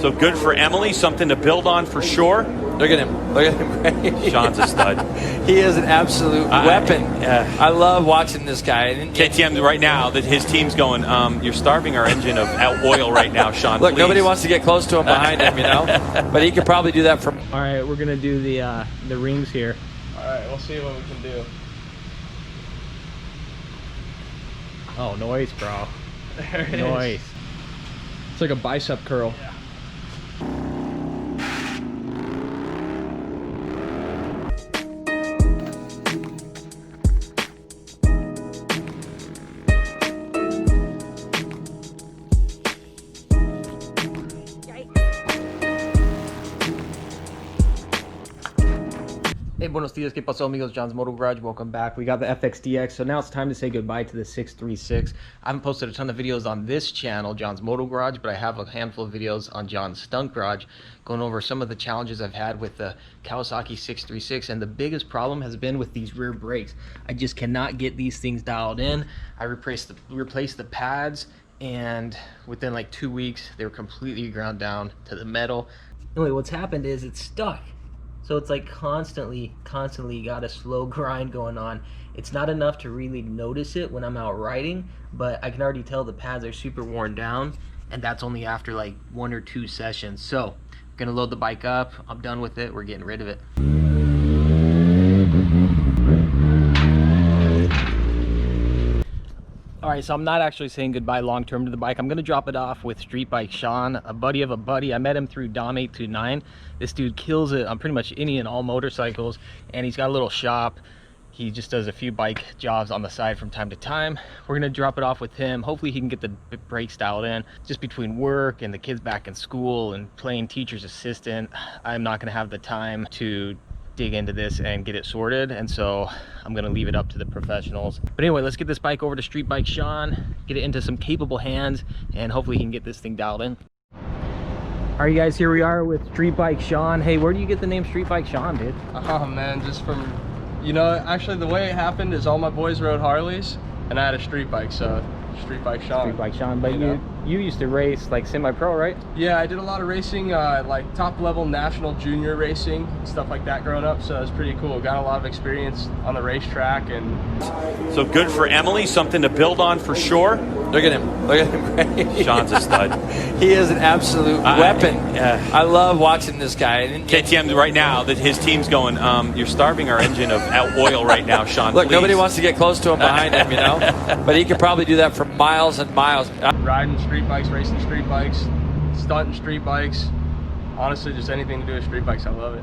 So good for Emily, something to build on for sure. Look at him. Look at him. Sean's a stud. He is an absolute weapon. I love watching this guy. KTM right now, that his team's going, you're starving our engine of oil right now, Sean. Look, please. nobody wants to get close to him behind him, you know? But he could probably do that from... All right, we're going to do the rings here. All right, we'll see what we can do. Oh, noise, bro. There it Noise. is. It's like a bicep curl. Yeah. Hey, buenos dias, que paso amigos, John's Moto Garage, welcome back. We got the FXDX, so now it's time to say goodbye to the 636. I haven't posted a ton of videos on this channel, John's Moto Garage, but I have a handful of videos on John's Stunt Garage, going over some of the challenges I've had with the Kawasaki 636, and the biggest problem has been with these rear brakes. I just cannot get these things dialed in. I replaced the pads, and within like 2 weeks, they were completely ground down to the metal. Anyway, what's happened is it's stuck. So it's like constantly got a slow grind going on. It's not enough to really notice it when I'm out riding, but I can already tell the pads are super worn down, and that's only after like 1 or 2 sessions. So I'm gonna load the bike up. I'm done with it. We're getting rid of it. All right, so I'm not actually saying goodbye long-term to the bike. I'm gonna drop it off with Street Bike Sean, a buddy of a buddy. I met him through Dom829. This dude kills it on pretty much any and all motorcycles, and he's got a little shop. He just does a few bike jobs on the side from time to time. We're gonna drop it off with him. Hopefully he can get the brakes dialed in. Just between work and the kids back in school and playing teacher's assistant, I'm not gonna have the time to dig into this and get it sorted, and so I'm gonna leave it up to the professionals. But anyway, let's get this bike over to Street Bike Sean, get it into some capable hands, and hopefully he can get this thing dialed in. All right, guys, here we are with Street Bike Sean. Hey, where do you get the name Street Bike Sean, dude? Oh man, just from, you know, actually the way it happened is all my boys rode Harleys and I had a street bike, so Street Bike Sean. Street Bike Sean, but you used to race like semi-pro, right? Yeah, I did a lot of racing, like top level national junior racing, stuff like that growing up, so it was pretty cool. Got a lot of experience on the racetrack. And so good for Emily, something to build on for sure. Look at him. Look at him. Sean's a stud. He is an absolute weapon. I love watching this guy. KTM right now, that his team's going, you're starving our engine of oil right now, Sean. Look, please. nobody wants to get close to him behind him, you know? But he could probably do that for miles and miles. Riding street bikes, racing street bikes, stunting street bikes. Honestly, just anything to do with street bikes, I love it.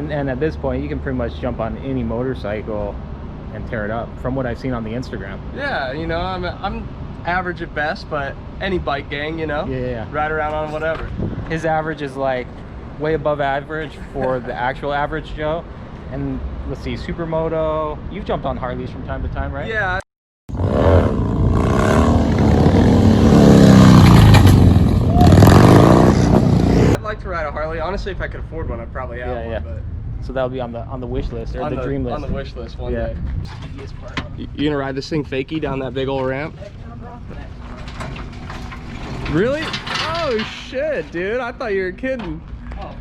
And at this point, you can pretty much jump on any motorcycle and tear it up, from what I've seen on the Instagram. Yeah, you know, I'm average at best, but any bike gang, you know, Yeah. ride around on whatever. His average is like way above average for the actual average Joe. And let's see, Supermoto. You've jumped on Harleys from time to time, right? Yeah. I'd like to ride a Harley. Honestly, if I could afford one, I'd probably have one. But so that'll be on the wish list, or the dream list. On the wish list one day. You gonna ride this thing fakie down that big old ramp? Really? Oh shit, dude! I thought you were kidding. Oh,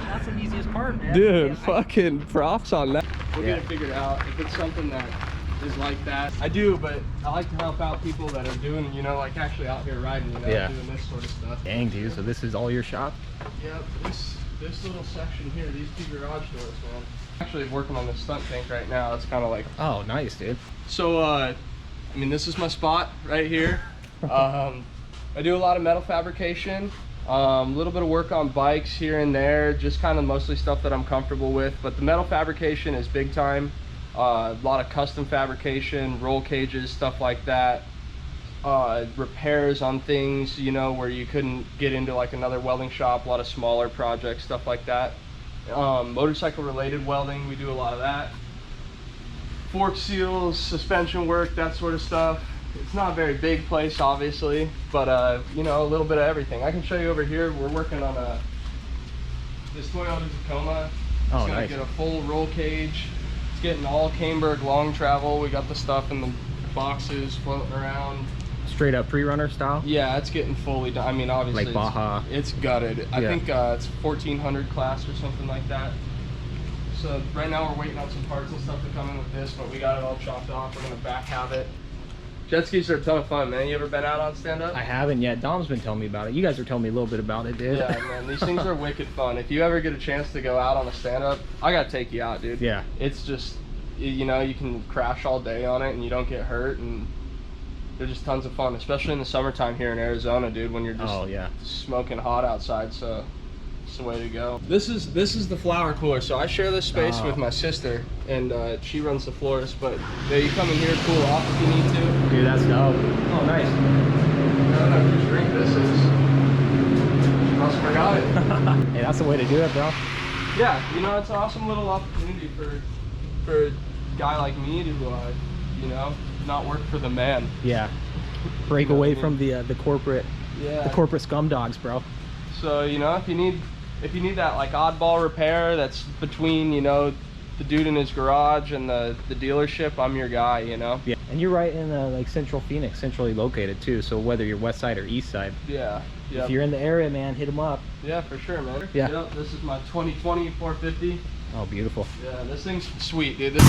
that's the easiest part, man. Dude, fucking props on that. We'll get it figured out. If it's something that is like that, I do, but I like to help out people that are doing, you know, like actually out here riding, you know, doing this sort of stuff. Dang, dude. So this is all your shop? Yep. This little section here, these 2 garage doors, man. Actually working on this stunt tank right now. It's kind of like, Oh, nice, dude. so I mean, this is my spot right here. I do a lot of metal fabrication, a little bit of work on bikes here and there, just kind of mostly stuff that I'm comfortable with, but the metal fabrication is big time. A lot of custom fabrication, roll cages, stuff like that. repairs on things, you know, where you couldn't get into like another welding shop, a lot of smaller projects, stuff like that. Motorcycle related welding, we do a lot of that. Fork seals, suspension work, that sort of stuff. It's not a very big place, obviously, but you know, a little bit of everything. I can show you over here. We're working on this Toyota Tacoma. It's gonna nice. get a full roll cage. It's getting all Caneburg long travel. We got the stuff in the boxes floating around. Straight up pre-runner style? Yeah, it's getting fully done. I mean, obviously, Like Baja. it's gutted. I Yeah. think it's 1400 class or something like that. So right now we're waiting on some parts and stuff to come in with this, but we got it all chopped off. We're gonna back have it. Jet skis are a ton of fun, man. You ever been out on stand-up? I haven't yet. Dom's been telling me about it. You guys were telling me a little bit about it, dude. Yeah, man, these things are wicked fun. If you ever get a chance to go out on a stand-up, I gotta take you out, dude. Yeah. It's just, you know, you can crash all day on it and you don't get hurt, and they're just tons of fun, especially in the summertime here in Arizona, dude, when you're just smoking hot outside. So it's the way to go. This is the flower cooler. So I share this space with my sister, and she runs the floors. But yeah, you come in here, cool off if you need to. Dude, that's dope. Oh, nice. You know what a drink this is? Must have forgot it. Hey, that's the way to do it, bro. Yeah, you know, it's an awesome little opportunity for a guy like me to, you know, not work for the man. Yeah. Break You know away what I from the corporate scum dogs, bro. So, you know, if you need that like oddball repair that's between, you know, the dude in his garage and the dealership, I'm your guy, you know. Yeah. And you're right in like Central Phoenix, centrally located too. So whether you're west side or east side, Yeah. Yeah. if you're in the area, man, hit them up. Yeah, for sure, man. Yeah. Yep, this is my 2020 450. Oh, beautiful. Yeah, this thing's sweet, dude.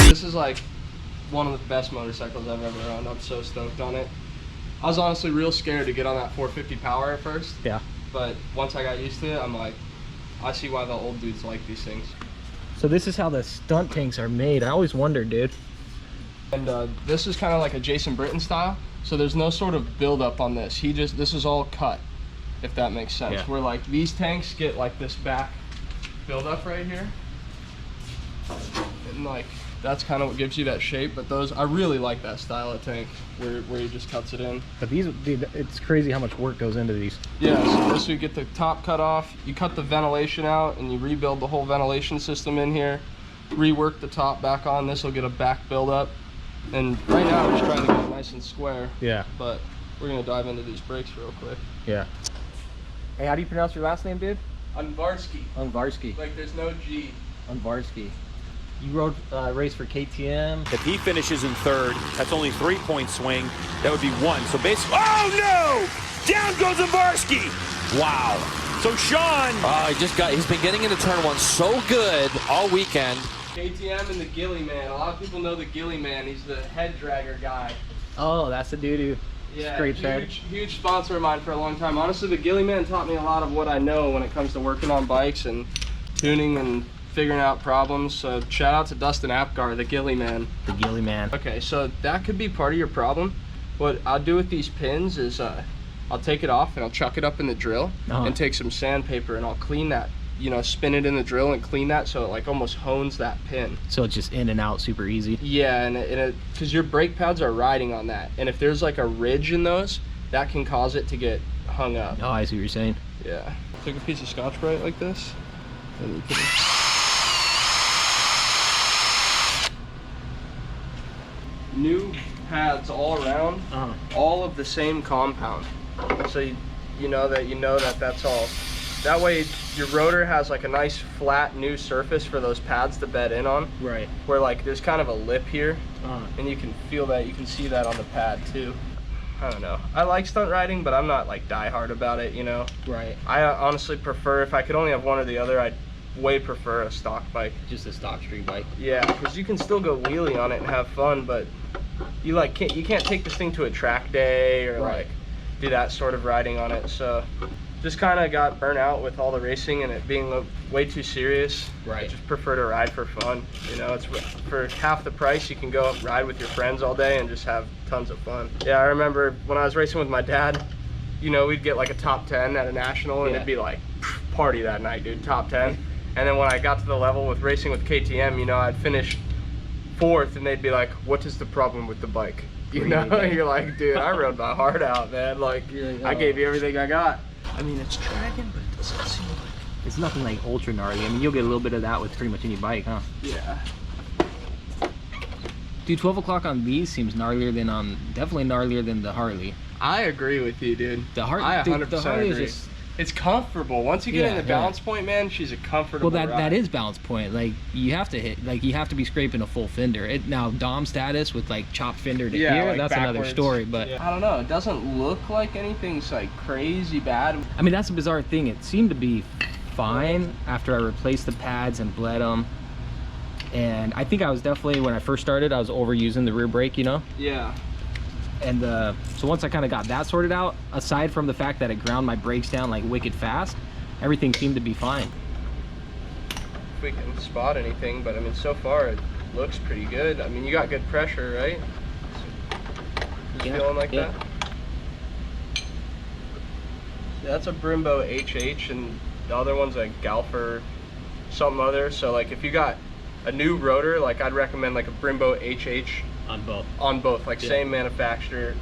This is like one of the best motorcycles I've ever owned. I'm so stoked on it. I was honestly real scared to get on that 450 power at first, Yeah. but once I got used to it, I'm like, I see why the old dudes like these things. So this is how the stunt tanks are made. I always wondered, dude. And this is kind of like a Jason Britton style, so there's no sort of build-up on this. This is all cut, if that makes sense. Yeah. Where like these tanks get like this back build-up right here, and like that's kind of what gives you that shape. But those, I really like that style of tank where he just cuts it in. But these, dude, it's crazy how much work goes into these. Yeah, so this, you get the top cut off, you cut the ventilation out, and you rebuild the whole ventilation system in here, rework the top back on. This will get a back build-up. And right now we're just trying to get it nice and square. Yeah. But we're gonna dive into these brakes real quick. Yeah. Hey, how do you pronounce your last name, dude? Unvarsky. Unvarsky. Like there's no G. Unvarsky. You rode race for KTM. If he finishes in third, that's only 3-point swing. That would be one. So basically, oh no! Down goes Zavarski. Wow. So Sean. He's been getting into turn one so good all weekend. KTM and the Gilly Man. A lot of people know the Gilly Man. He's the head dragger guy. Oh, that's the dude who scrapes head. Huge sponsor of mine for a long time. Honestly, the Gilly Man taught me a lot of what I know when it comes to working on bikes and tuning and figuring out problems. So shout out to Dustin Apgar, the Gilly Man. The Gilly Man. Okay, so that could be part of your problem. What I'll do with these pins is I'll take it off and I'll chuck it up in the drill and take some sandpaper and I'll clean that, you know, spin it in the drill and clean that so it like almost hones that pin. So it's just in and out super easy. Yeah, and because your brake pads are riding on that, and if there's like a ridge in those, that can cause it to get hung up. Oh, I see what you're saying. Yeah. Take a piece of Scotch-Brite like this and you put it. New pads all around, all of the same compound, so you know that that's all. That way your rotor has like a nice flat new surface for those pads to bed in on. Right. Where like there's kind of a lip here, and you can feel that, you can see that on the pad too. I don't know. I like stunt riding, but I'm not like die hard about it, you know. Right. I honestly prefer, if I could only have one or the other, I'd way prefer a stock bike. Just a stock street bike. Yeah, because you can still go wheelie on it and have fun, but you can't take this thing to a track day or like do that sort of riding on it. So just kind of got burnt out with all the racing and it being way too serious. Right. I just prefer to ride for fun. You know, it's for half the price you can go up ride with your friends all day and just have tons of fun. Yeah, I remember when I was racing with my dad, you know, we'd get like a top 10 at a national and it'd be like party that night, dude, top 10. And then when I got to the level with racing with KTM, you know, I'd finish 4th and they'd be like, what is the problem with the bike? You know, you're like, dude, I rode my heart out, man. Like, I gave you everything I got. I mean, it's dragging, but it doesn't seem like it's nothing like ultra gnarly. I mean, you'll get a little bit of that with pretty much any bike, huh? Yeah. Dude, 12 o'clock on these seems gnarlier than definitely gnarlier than the Harley. I agree with you, dude. The Harley, I 100% the Harley agree. is just, it's comfortable. Once you get in the balance point, man, she's a comfortable well, ride. that is balance point. Like, you have to hit, like, you have to be scraping a full fender. Now, Dom status with like chop fender to here, like that's another backwards. story. But I don't know. It doesn't look like anything's like crazy bad. I mean, that's a bizarre thing. It seemed to be fine after I replaced the pads and bled them. And I think I was definitely, when I first started, I was overusing the rear brake, you know? Yeah. And so once I kind of got that sorted out, aside from the fact that it ground my brakes down like wicked fast, everything seemed to be fine. If we can spot anything, but I mean, so far it looks pretty good. I mean, you got good pressure, right? Just feeling like that? Yeah, that's a Brembo HH, and the other one's a Galfer something other. So like, if you got a new rotor, like I'd recommend like a Brembo HH. On both, like same manufacturer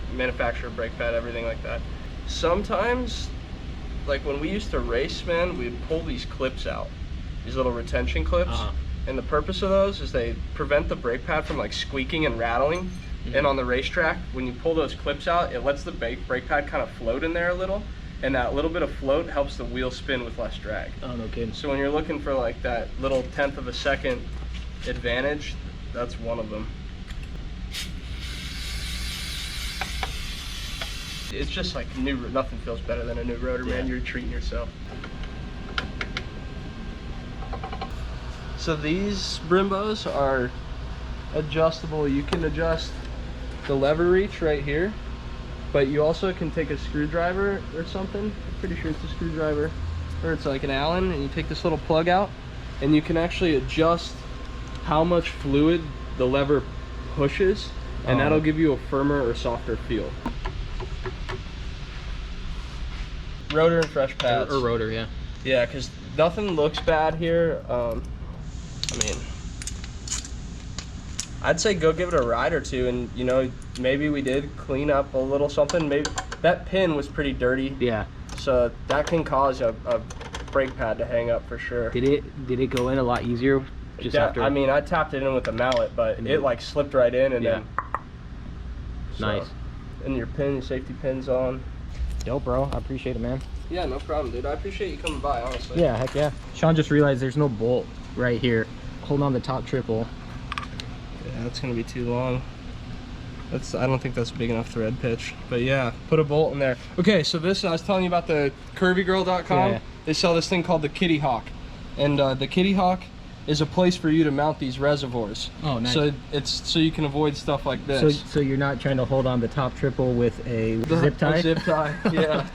brake pad, everything like that. Sometimes, like when we used to race, man, we'd pull these clips out, these little retention clips, and the purpose of those is they prevent the brake pad from like squeaking and rattling. And on the racetrack, when you pull those clips out, it lets the brake pad kind of float in there a little, and that little bit of float helps the wheel spin with less drag. Oh, no kidding. So when you're looking for like that little 1/10 of a second advantage, that's one of them. It's just like nothing feels better than a new rotor, man. You're treating yourself. So these Brembos are adjustable. You can adjust the lever reach right here, but you also can take a screwdriver or something. I'm pretty sure it's a screwdriver, or it's like an Allen, and you take this little plug out, and you can actually adjust how much fluid the lever pushes, and that'll give you a firmer or softer feel. Rotor and fresh pads. Or rotor, yeah. Yeah, because nothing looks bad here. I mean, I'd say go give it a ride or two, and you know, maybe we did clean up a little something. Maybe that pin was pretty dirty. Yeah. So that can cause a brake pad to hang up for sure. Did it go in a lot easier just after? I mean, I tapped it in with a mallet, but it like slipped right in, and then. Nice. And your safety pin's on. Dope, bro. I appreciate it, man. Yeah, no problem, dude. I appreciate you coming by, honestly. Yeah, heck yeah. Sean just realized there's no bolt right here. Hold on the top triple. Yeah, that's gonna be too long. I don't think that's a big enough thread pitch. But yeah, put a bolt in there. Okay, so this, I was telling you about the curvygirl.com. Yeah. They sell this thing called the Kitty Hawk. And the Kitty Hawk is a place for you to mount these reservoirs. Oh, nice. So so you can avoid stuff like this. So you're not trying to hold on the top triple with a zip tie? A zip tie, yeah.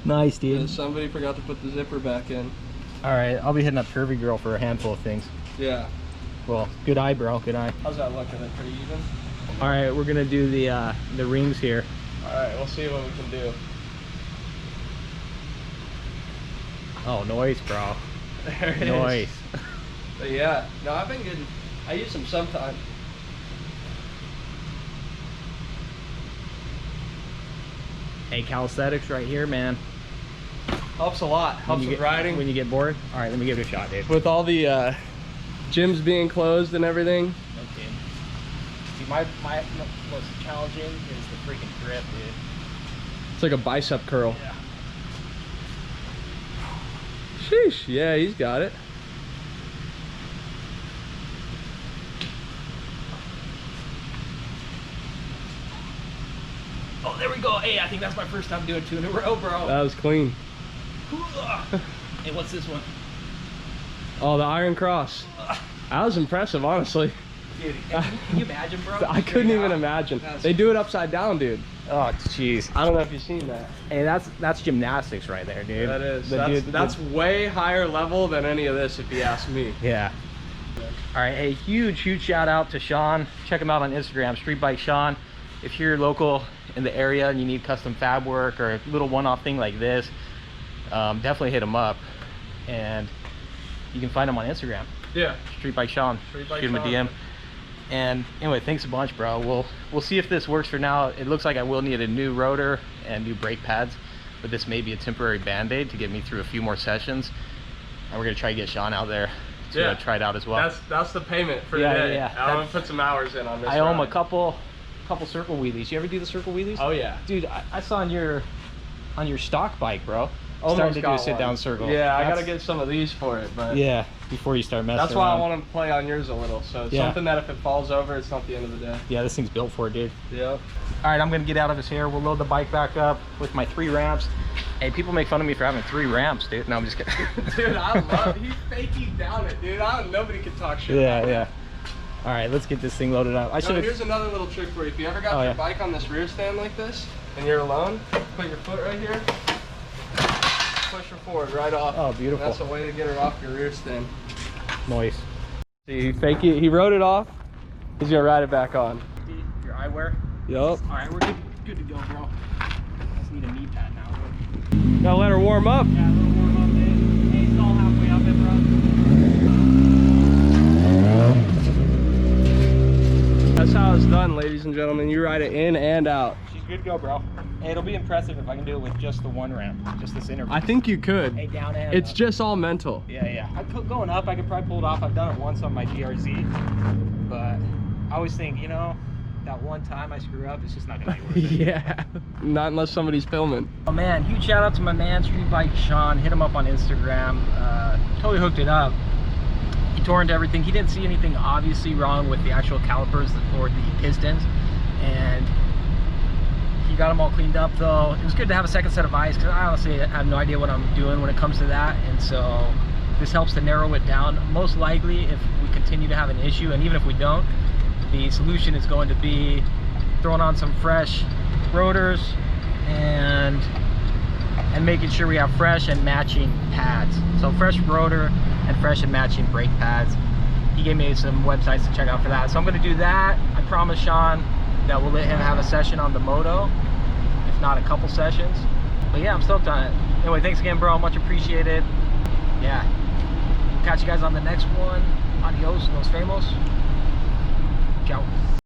Nice, dude. Somebody forgot to put the zipper back in. All right, I'll be hitting up Curvy Girl for a handful of things. Yeah. Well, good eye, bro. Good eye. How's that looking? Pretty even? All right, we're gonna do the rings here. All right, we'll see what we can do. Oh, noise, bro. There it Noise. is. But yeah, no, I've been getting. I use them sometimes. Hey, calisthenics right here, man. Helps a lot. Helps with riding. When you get bored. All right, let me give it a shot, Dave. With all the gyms being closed and everything. Okay. See, my most challenging is the freaking grip, dude. It's like a bicep curl. Yeah. Sheesh. Yeah, he's got it. Oh, there we go. Hey, I think that's my first time doing 2 in a row, bro. That was clean. Hey, what's this one? Oh, the Iron Cross. That was impressive, honestly. Dude, can you imagine, bro? I couldn't even imagine. They do it upside down, dude. Oh, jeez. I don't know if you've seen that. Hey, that's gymnastics right there, dude. That is. The That's way higher level than any of this, if you ask me. Yeah. All right, hey, huge shout out to Sean. Check him out on Instagram, Street Bike Sean. If you're local in the area and you need custom fab work or a little one-off thing like this, definitely hit him up. And you can find him on Instagram. Yeah. Street Bike Sean. Street Bike Shoot him a Sean. DM. And anyway, thanks a bunch, bro. We'll see if this works for now. It looks like I will need a new rotor and new brake pads, but this may be a temporary band-aid to get me through a few more sessions. And we're gonna try to get Sean out there to try it out as well. That's the payment for Yeah, today. yeah. I'm gonna put some hours in on this. I owe him a ride. couple circle wheelies. You ever do the circle wheelies? Oh yeah. Dude, I saw on your stock bike, bro. Almost Starting to do a got sit-down one. circle. Yeah, I That's- gotta get some of these for it, but Yeah, before you start messing that's why around. I want to play on yours a little. So it's Yeah. something that if it falls over, it's not the end of the day. Yeah, this thing's built for it, dude. Yep. All right, I'm gonna get out of his hair. We'll load the bike back up with my 3 ramps. Hey, people make fun of me for having 3 ramps, dude. No, I'm just kidding. Dude, I love he's faking down it, dude. Nobody can talk shit. Yeah, yeah. All right, let's get this thing loaded up. I So should. here's another little trick for you. If you ever got your bike on this rear stand like this, and you're alone, put your foot right here, push her forward right off. Oh, beautiful. That's a way to get her off your rear stand. Noise. See, fake it. He wrote it off. He's gonna ride it back on. Your eyewear. Yup. All right, we're good to go, bro. Just need a knee pad now. Gotta let her warm up. Yeah, a little warm up, dude. Hey, stall halfway up it, bro. That's how it's done, ladies and gentlemen. You ride it in and out. She's good to go, bro. Hey, it'll be impressive if I can do it with just the 1 ramp, just this interview. I think you could. Hey, down and It's up. just all mental. Yeah. Going up, I could probably pull it off. I've done it once on my GRZ, but I always think, you know, that one time I screw up, it's just not gonna be worth it. Yeah. Not unless somebody's filming. Oh man, huge shout out to my man, Street Bike Sean. Hit him up on Instagram. Totally hooked it up. He tore into everything. He didn't see anything obviously wrong with the actual calipers or the pistons, and he got them all cleaned up though. It was good to have a second set of eyes because I honestly have no idea what I'm doing when it comes to that, and so this helps to narrow it down. Most likely, if we continue to have an issue, and even if we don't, the solution is going to be throwing on some fresh rotors and making sure we have fresh and matching pads. So fresh rotor and fresh and matching brake pads. He gave me some websites to check out for that. So I'm gonna do that. I promise Sean that we'll let him have a session on the moto, if not a couple sessions. But yeah, I'm stoked on it. Anyway, thanks again, bro. Much appreciated. Yeah. Catch you guys on the next one. Adios, nos vemos. Ciao.